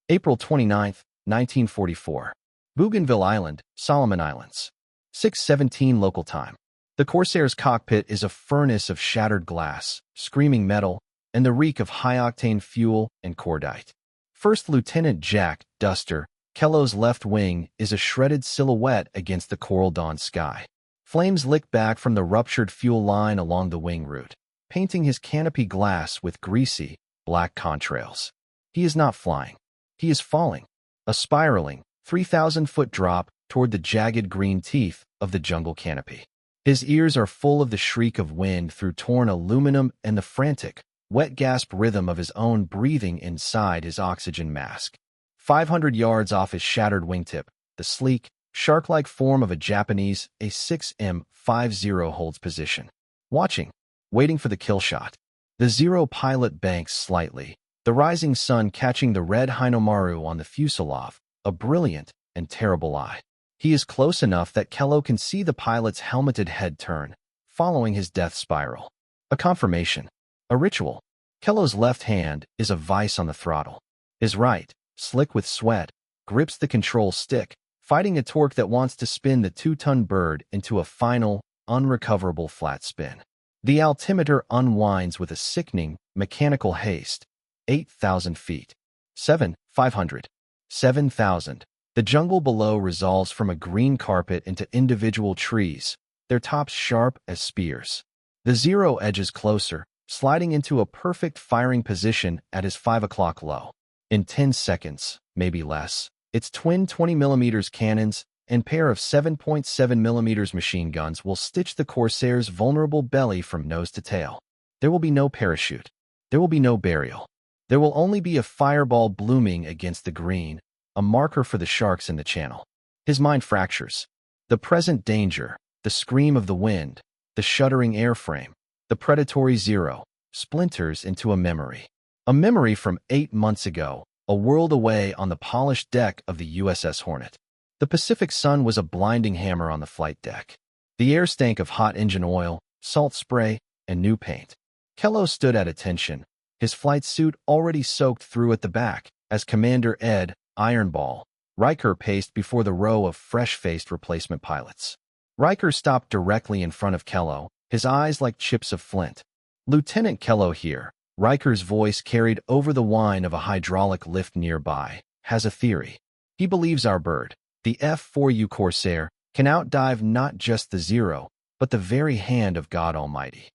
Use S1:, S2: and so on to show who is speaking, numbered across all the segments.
S1: April 29, 1944. Bougainville Island, Solomon Islands. 6:17 local time. The Corsair's cockpit is a furnace of shattered glass, screaming metal, and the reek of high-octane fuel and cordite. First Lieutenant Jack Duster Kellow's left wing is a shredded silhouette against the coral dawn sky. Flames lick back from the ruptured fuel line along the wing route, painting his canopy glass with greasy, black contrails. He is not flying. He is falling, a spiraling, 3,000-foot drop toward the jagged green teeth of the jungle canopy. His ears are full of the shriek of wind through torn aluminum and the frantic, wet gasp rhythm of his own breathing inside his oxygen mask. 500 yards off his shattered wingtip, the sleek, shark-like form of a Japanese A6M50 holds position. Watching, waiting for the kill shot. The Zero pilot banks slightly, the rising sun catching the red Hinomaru on the fuselage, a brilliant and terrible eye. He is close enough that Kellow can see the pilot's helmeted head turn, following his death spiral. A confirmation. A ritual. Kellow's left hand is a vice on the throttle. His right, slick with sweat, grips the control stick, fighting a torque that wants to spin the 2-ton bird into a final, unrecoverable flat spin. The altimeter unwinds with a sickening, mechanical haste. 8,000 feet. 7,500. 7,000. The jungle below resolves from a green carpet into individual trees, their tops sharp as spears. The Zero edges closer, sliding into a perfect firing position at his 5 o'clock low. In 10 seconds, maybe less, its twin 20mm cannons and pair of 7.7mm machine guns will stitch the Corsair's vulnerable belly from nose to tail. There will be no parachute. There will be no burial. There will only be a fireball blooming against the green, a marker for the sharks in the channel. His mind fractures. The present danger, the scream of the wind, the shuddering airframe, the predatory Zero, splinters into a memory. A memory from 8 months ago, a world away on the polished deck of the USS Hornet. The Pacific sun was a blinding hammer on the flight deck. The air stank of hot engine oil, salt spray, and new paint. Kellow stood at attention, his flight suit already soaked through at the back, as Commander Ed Ironball Riker paced before the row of fresh-faced replacement pilots. Riker stopped directly in front of Kellow, his eyes like chips of flint. "Lieutenant Kellow here," Riker's voice carried over the whine of a hydraulic lift nearby, "has a theory. He believes our bird, the F4U Corsair, can outdive not just the Zero, but the very hand of God Almighty."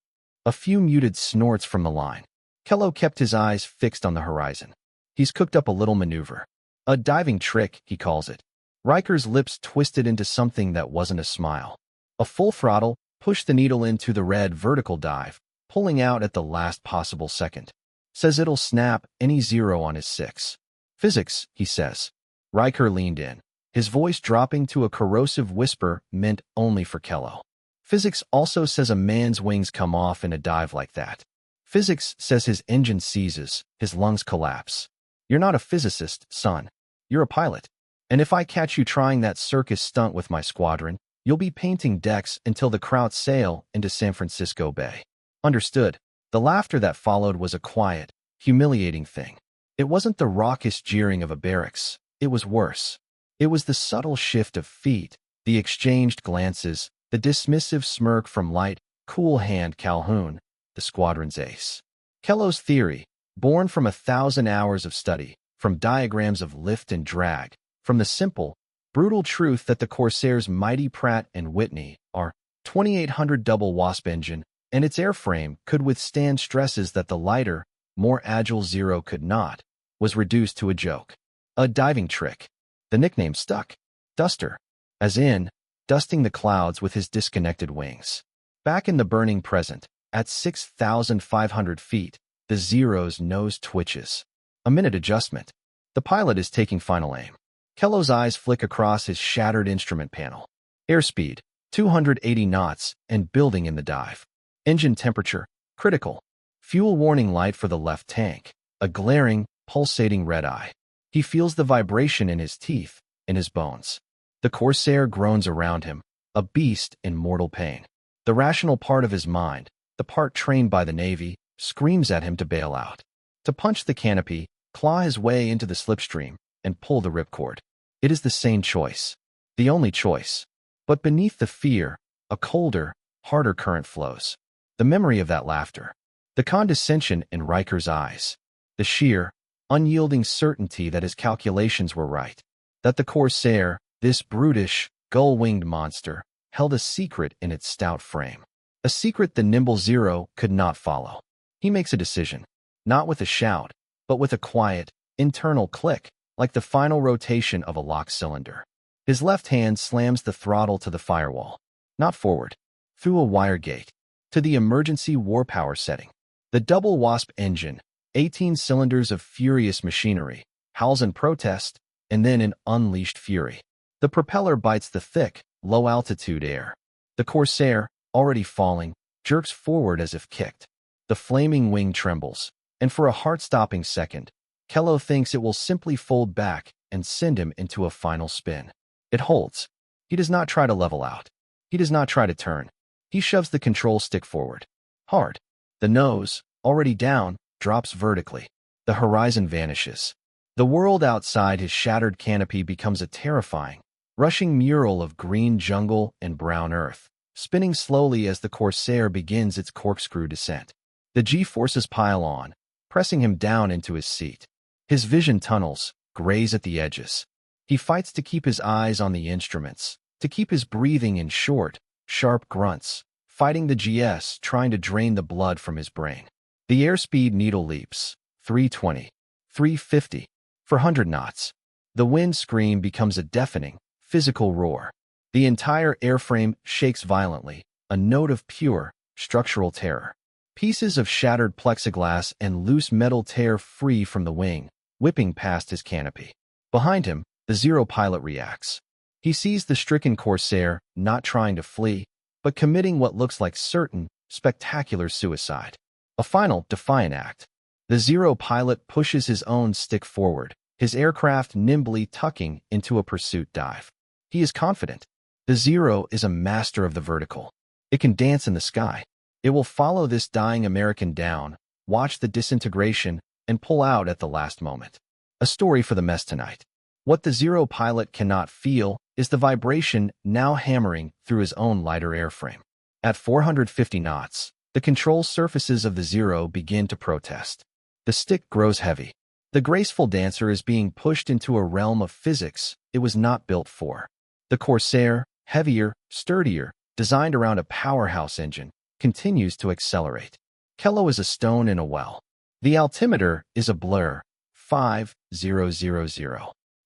S1: A few muted snorts from the line. Kellow kept his eyes fixed on the horizon. "He's cooked up a little maneuver. A diving trick, he calls it." Riker's lips twisted into something that wasn't a smile. A full throttle pushed the needle into the red vertical dive, pulling out at the last possible second. "Says it'll snap any Zero on his 6. Physics, he says." Riker leaned in, his voice dropping to a corrosive whisper meant only for Kellow. "Physics also says a man's wings come off in a dive like that. Physics says his engine seizes, his lungs collapse. You're not a physicist, son. You're a pilot. And if I catch you trying that circus stunt with my squadron, you'll be painting decks until the Krauts sail into San Francisco Bay." Understood. The laughter that followed was a quiet, humiliating thing. It wasn't the raucous jeering of a barracks. It was worse. It was the subtle shift of feet, the exchanged glances, the dismissive smirk from light, cool-hand Calhoun, the squadron's ace. Kellow's theory, born from 1,000 hours of study, from diagrams of lift and drag, from the simple, brutal truth that the Corsair's mighty Pratt & Whitney, our 2800 double Wasp engine, and its airframe could withstand stresses that the lighter, more agile Zero could not, was reduced to a joke. A diving trick. The nickname stuck. Duster. As in, dusting the clouds with his disconnected wings. Back in the burning present, at 6,500 feet, the Zero's nose twitches. A minute adjustment. The pilot is taking final aim. Kellow's eyes flick across his shattered instrument panel. Airspeed, 280 knots, and building in the dive. Engine temperature, critical. Fuel warning light for the left tank. A glaring, pulsating red eye. He feels the vibration in his teeth, in his bones. The Corsair groans around him, a beast in mortal pain. The rational part of his mind, the part trained by the Navy, screams at him to bail out. To punch the canopy, claw his way into the slipstream, and pull the ripcord. It is the sane choice. The only choice. But beneath the fear, a colder, harder current flows. The memory of that laughter. The condescension in Riker's eyes. The sheer, unyielding certainty that his calculations were right. That the Corsair, this brutish, gull-winged monster, held a secret in its stout frame. A secret the nimble Zero could not follow. He makes a decision. Not with a shout, but with a quiet, internal click, like the final rotation of a locked cylinder. His left hand slams the throttle to the firewall. Not forward. Through a wire gate. To the emergency war power setting. The double Wasp engine, 18 cylinders of furious machinery, howls in protest, and then in unleashed fury. The propeller bites the thick, low-altitude air. The Corsair, already falling, jerks forward as if kicked. The flaming wing trembles, and for a heart-stopping second, Kellow thinks it will simply fold back and send him into a final spin. It holds. He does not try to level out. He does not try to turn. He shoves the control stick forward. Hard. The nose, already down, drops vertically. The horizon vanishes. The world outside his shattered canopy becomes a terrifying, rushing mural of green jungle and brown earth, spinning slowly as the Corsair begins its corkscrew descent. The G-forces pile on, pressing him down into his seat. His vision tunnels, graze at the edges. He fights to keep his eyes on the instruments, to keep his breathing in short, sharp grunts, fighting the GS trying to drain the blood from his brain. The airspeed needle leaps, 320, 350, for 100 knots. The wind scream becomes a deafening, physical roar. The entire airframe shakes violently, a note of pure, structural terror. Pieces of shattered plexiglass and loose metal tear free from the wing, whipping past his canopy. Behind him, the Zero pilot reacts. He sees the stricken Corsair not trying to flee, but committing what looks like certain, spectacular suicide. A final, defiant act. The Zero pilot pushes his own stick forward, his aircraft nimbly tucking into a pursuit dive. He is confident. The Zero is a master of the vertical. It can dance in the sky. It will follow this dying American down, watch the disintegration, and pull out at the last moment. A story for the mess tonight. What the Zero pilot cannot feel is the vibration now hammering through his own lighter airframe. At 450 knots, the control surfaces of the Zero begin to protest. The stick grows heavy. The graceful dancer is being pushed into a realm of physics it was not built for. The Corsair, heavier, sturdier, designed around a powerhouse engine, continues to accelerate. Kellow is a stone in a well. The altimeter is a blur. 5,000,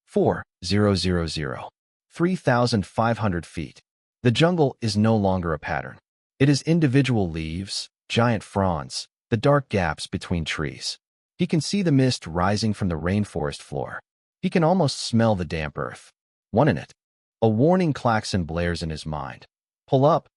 S1: 4,000, 3,500 feet. The jungle is no longer a pattern. It is individual leaves, giant fronds, the dark gaps between trees. He can see the mist rising from the rainforest floor. He can almost smell the damp earth. One in it. A warning klaxon blares in his mind. Pull up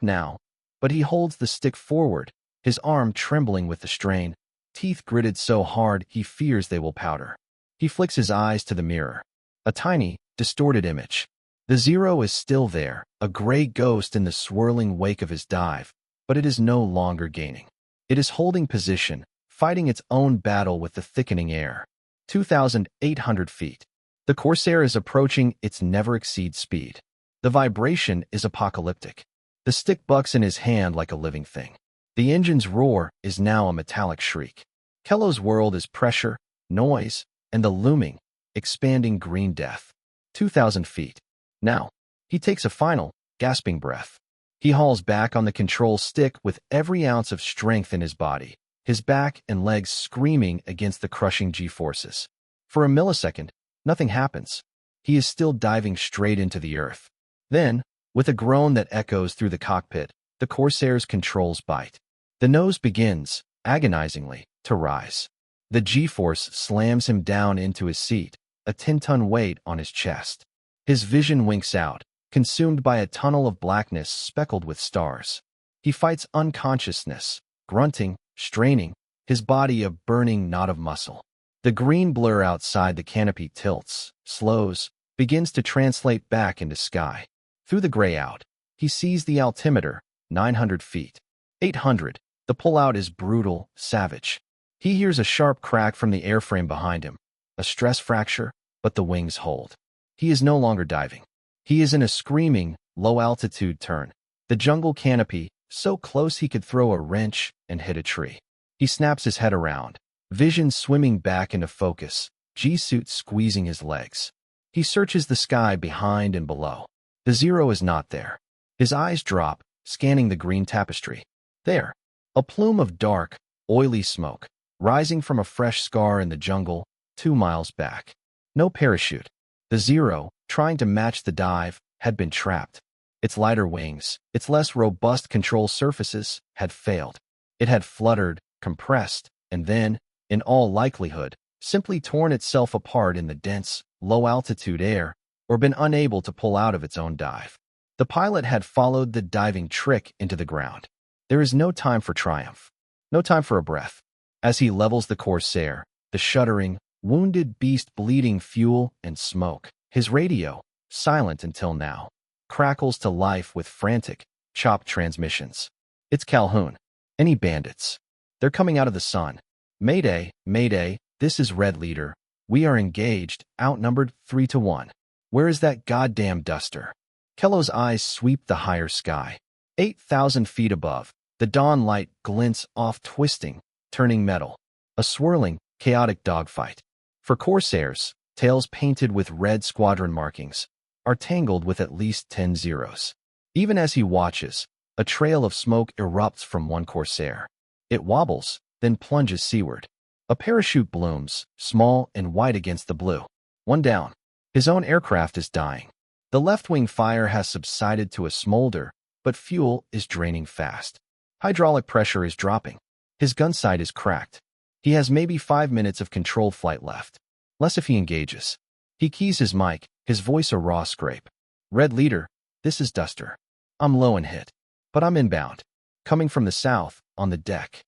S1: now. But he holds the stick forward, his arm trembling with the strain, teeth gritted so hard he fears they will powder. He flicks his eyes to the mirror. A tiny, distorted image. The Zero is still there, a gray ghost in the swirling wake of his dive, but it is no longer gaining. It is holding position, fighting its own battle with the thickening air. 2,800 feet. The Corsair is approaching its never-exceed speed. The vibration is apocalyptic. The stick bucks in his hand like a living thing. The engine's roar is now a metallic shriek. Kellow's world is pressure, noise, and the looming, expanding green death. 2,000 feet. Now, he takes a final, gasping breath. He hauls back on the control stick with every ounce of strength in his body, his back and legs screaming against the crushing G-forces. For a millisecond, nothing happens. He is still diving straight into the earth. Then, with a groan that echoes through the cockpit, the Corsair's controls bite. The nose begins, agonizingly, to rise. The G-force slams him down into his seat, a 10-ton weight on his chest. His vision winks out, consumed by a tunnel of blackness speckled with stars. He fights unconsciousness, grunting, straining, his body a burning knot of muscle. The green blur outside the canopy tilts, slows, begins to translate back into sky. Through the gray out, he sees the altimeter, 900 feet. 800. The pullout is brutal, savage. He hears a sharp crack from the airframe behind him, a stress fracture, but the wings hold. He is no longer diving. He is in a screaming, low-altitude turn. The jungle canopy, so close he could throw a wrench and hit a tree. He snaps his head around, vision swimming back into focus, G-suit squeezing his legs. He searches the sky behind and below. The Zero is not there. His eyes drop, scanning the green tapestry. There, a plume of dark, oily smoke, rising from a fresh scar in the jungle, 2 miles back. No parachute. The Zero, trying to match the dive, had been trapped. Its lighter wings, its less robust control surfaces, had failed. It had fluttered, compressed, and then, in all likelihood, simply torn itself apart in the dense, low-altitude air, or been unable to pull out of its own dive. The pilot had followed the diving trick into the ground. There is no time for triumph. No time for a breath. As he levels the Corsair, the shuddering, wounded beast bleeding fuel and smoke, his radio, silent until now, crackles to life with frantic, chopped transmissions. It's Calhoun. Any bandits? They're coming out of the sun. Mayday, mayday, this is Red Leader. We are engaged, outnumbered 3-1. Where is that goddamn duster? Kellow's eyes sweep the higher sky. 8,000 feet above, the dawn light glints off twisting, turning metal. A swirling, chaotic dogfight. For Corsairs, tails painted with red squadron markings, are tangled with at least 10 zeros. Even as he watches, a trail of smoke erupts from one Corsair. It wobbles, then plunges seaward. A parachute blooms, small and white against the blue. One down. His own aircraft is dying. The left-wing fire has subsided to a smolder, but fuel is draining fast. Hydraulic pressure is dropping. His gun sight is cracked. He has maybe 5 minutes of controlled flight left. Less if he engages. He keys his mic, his voice a raw scrape. Red Leader, this is Duster. I'm low and hit, but I'm inbound. Coming from the south, on the deck.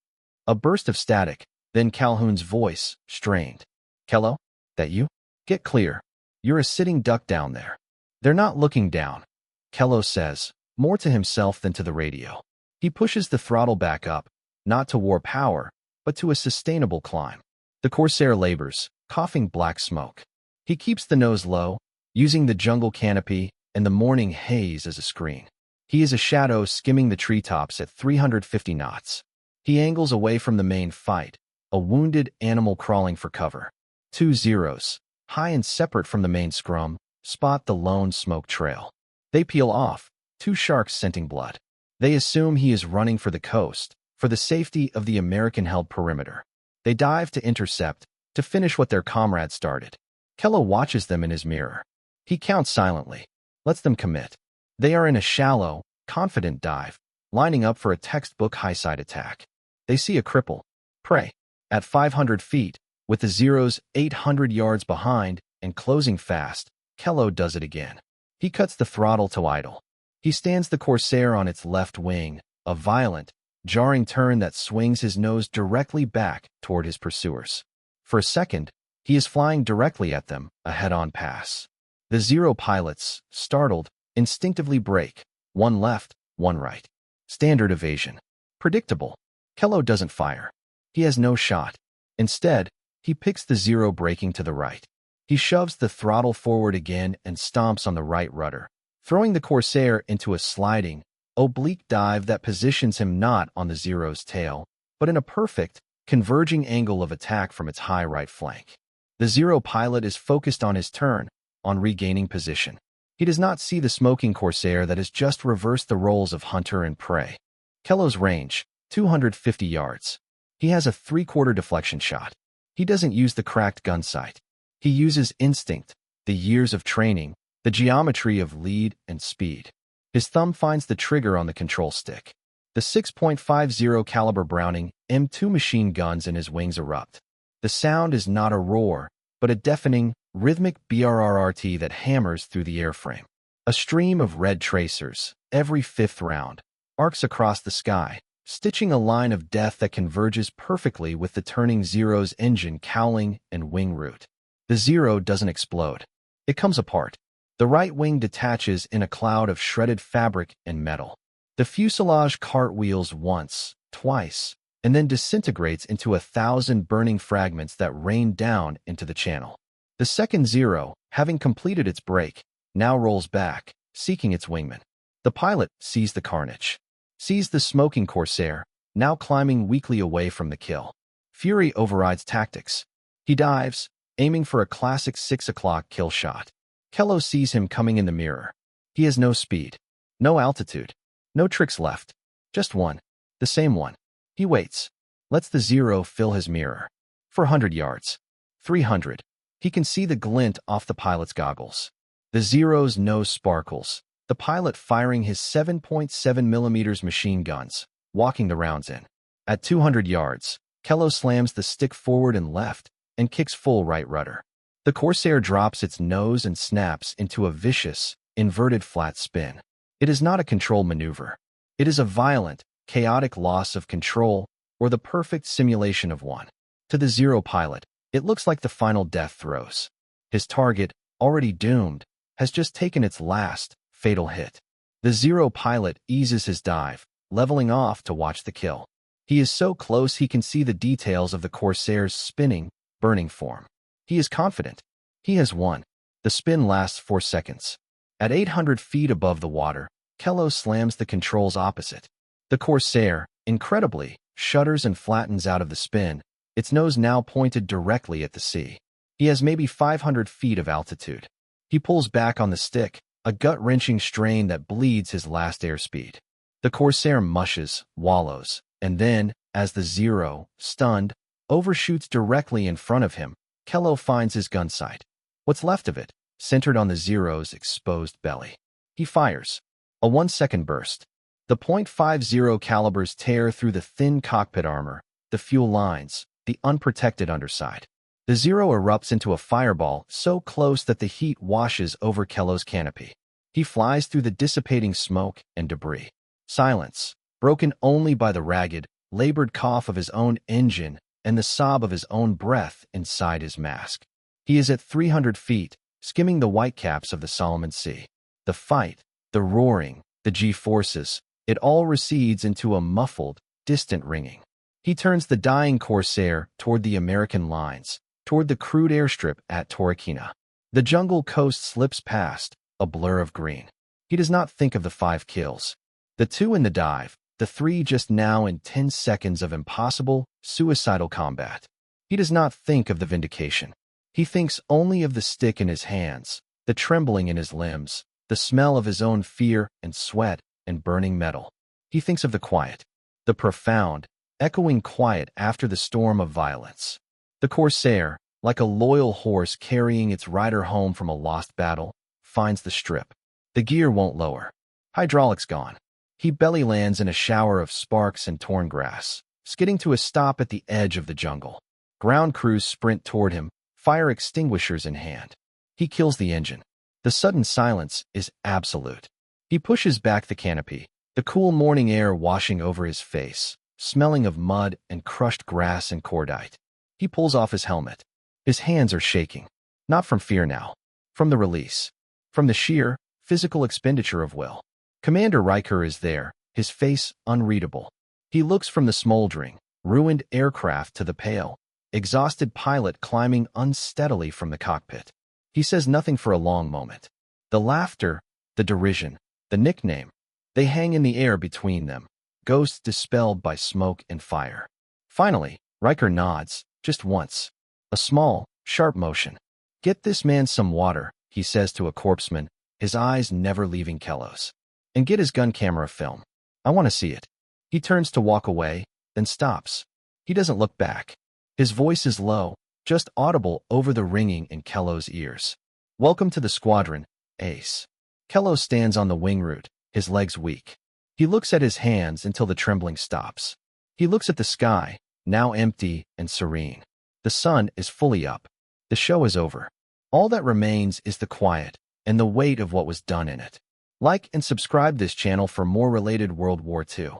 S1: A burst of static, then Calhoun's voice, strained. Kellow, that you? Get clear. You're a sitting duck down there. They're not looking down. Kellow says, more to himself than to the radio. He pushes the throttle back up, not to war power, but to a sustainable climb. The Corsair labors, coughing black smoke. He keeps the nose low, using the jungle canopy and the morning haze as a screen. He is a shadow skimming the treetops at 350 knots. He angles away from the main fight, a wounded animal crawling for cover. 2 zeros, high and separate from the main scrum, spot the lone smoke trail. They peel off, 2 sharks scenting blood. They assume he is running for the coast, for the safety of the American-held perimeter. They dive to intercept, to finish what their comrade started. Kellow watches them in his mirror. He counts silently, lets them commit. They are in a shallow, confident dive, lining up for a textbook high-side attack. They see a cripple. Prey. At 500 feet, with the Zeros 800 yards behind and closing fast, Kellow does it again. He cuts the throttle to idle. He stands the Corsair on its left wing, a violent, jarring turn that swings his nose directly back toward his pursuers. For a second, he is flying directly at them, a head-on pass. The Zero pilots, startled, instinctively brake, one left, one right. Standard evasion. Predictable. Kellow doesn't fire. He has no shot. Instead, he picks the Zero braking to the right. He shoves the throttle forward again and stomps on the right rudder, throwing the Corsair into a sliding, oblique dive that positions him not on the Zero's tail, but in a perfect, converging angle of attack from its high right flank. The Zero pilot is focused on his turn, on regaining position. He does not see the smoking Corsair that has just reversed the roles of hunter and prey. Kellow's range, 250 yards. He has a 3/4 deflection shot. He doesn't use the cracked gun sight. He uses instinct, the years of training, the geometry of lead and speed. His thumb finds the trigger on the control stick. The 6.50 caliber Browning M2 machine guns in his wings erupt. The sound is not a roar, but a deafening, rhythmic BRRRT that hammers through the airframe. A stream of red tracers, every 5th round, arcs across the sky, stitching a line of death that converges perfectly with the turning Zero's engine cowling and wing root. The Zero doesn't explode. It comes apart. The right wing detaches in a cloud of shredded fabric and metal. The fuselage cartwheels once, twice, and then disintegrates into 1,000 burning fragments that rain down into the channel. The second Zero, having completed its break, now rolls back, seeking its wingman. The pilot sees the carnage, sees the smoking Corsair, now climbing weakly away from the kill. Fury overrides tactics. He dives, aiming for a classic 6 o'clock kill shot. Kellow sees him coming in the mirror. He has no speed, no altitude, no tricks left. Just one, the same one. He waits, lets the Zero fill his mirror. 400 yards, 300. He can see the glint off the pilot's goggles. The Zero's nose sparkles, the pilot firing his 7.7mm machine guns, walking the rounds in. At 200 yards, Kellow slams the stick forward and left and kicks full right rudder. The Corsair drops its nose and snaps into a vicious, inverted flat spin. It is not a control maneuver. It is a violent, chaotic loss of control, or the perfect simulation of one. To the Zero pilot, it looks like the final death throes. His target, already doomed, has just taken its last, fatal hit. The Zero pilot eases his dive, leveling off to watch the kill. He is so close he can see the details of the Corsair's spinning, burning form. He is confident. He has won. The spin lasts 4 seconds. At 800 feet above the water, Kellow slams the controls opposite. The Corsair, incredibly, shudders and flattens out of the spin, its nose now pointed directly at the sea. He has maybe 500 feet of altitude. He pulls back on the stick, a gut-wrenching strain that bleeds his last airspeed. The Corsair mushes, wallows, and then, as the Zero, stunned, overshoots directly in front of him, Kellow finds his gun sight. What's left of it, centered on the Zero's exposed belly. He fires. A 1-second burst. The .50 calibers tear through the thin cockpit armor, the fuel lines, the unprotected underside. The Zero erupts into a fireball so close that the heat washes over Kellow's canopy. He flies through the dissipating smoke and debris. Silence, broken only by the ragged, labored cough of his own engine and the sob of his own breath inside his mask. He is at 300 feet, skimming the whitecaps of the Solomon Sea. The fight, the roaring, the G-forces, it all recedes into a muffled, distant ringing. He turns the dying Corsair toward the American lines, toward the crude airstrip at Torquemada. The jungle coast slips past, a blur of green. He does not think of the 5 kills. The 2 in the dive, the 3 just now in 10 seconds of impossible, suicidal combat. He does not think of the vindication. He thinks only of the stick in his hands, the trembling in his limbs, the smell of his own fear and sweat and burning metal. He thinks of the quiet, the profound, echoing quiet after the storm of violence. The Corsair, like a loyal horse carrying its rider home from a lost battle, finds the strip. The gear won't lower. Hydraulics gone. He belly lands in a shower of sparks and torn grass, skidding to a stop at the edge of the jungle. Ground crews sprint toward him, fire extinguishers in hand. He kills the engine. The sudden silence is absolute. He pushes back the canopy, the cool morning air washing over his face, smelling of mud and crushed grass and cordite. He pulls off his helmet. His hands are shaking, not from fear now, from the release, from the sheer, physical expenditure of will. Commander Riker is there, his face unreadable. He looks from the smoldering, ruined aircraft to the pale, exhausted pilot climbing unsteadily from the cockpit. He says nothing for a long moment. The laughter, the derision, the nickname, they hang in the air between them, ghosts dispelled by smoke and fire. Finally, Riker nods, just once. A small, sharp motion. "Get this man some water," he says to a corpseman, his eyes never leaving Kellow's. "And get his gun camera film. I want to see it." He turns to walk away, then stops. He doesn't look back. His voice is low, just audible over the ringing in Kellow's ears. "Welcome to the squadron, Ace." Kellow stands on the wing root, his legs weak. He looks at his hands until the trembling stops. He looks at the sky, now empty and serene. The sun is fully up. The show is over. All that remains is the quiet and the weight of what was done in it. Like and subscribe this channel for more related World War II.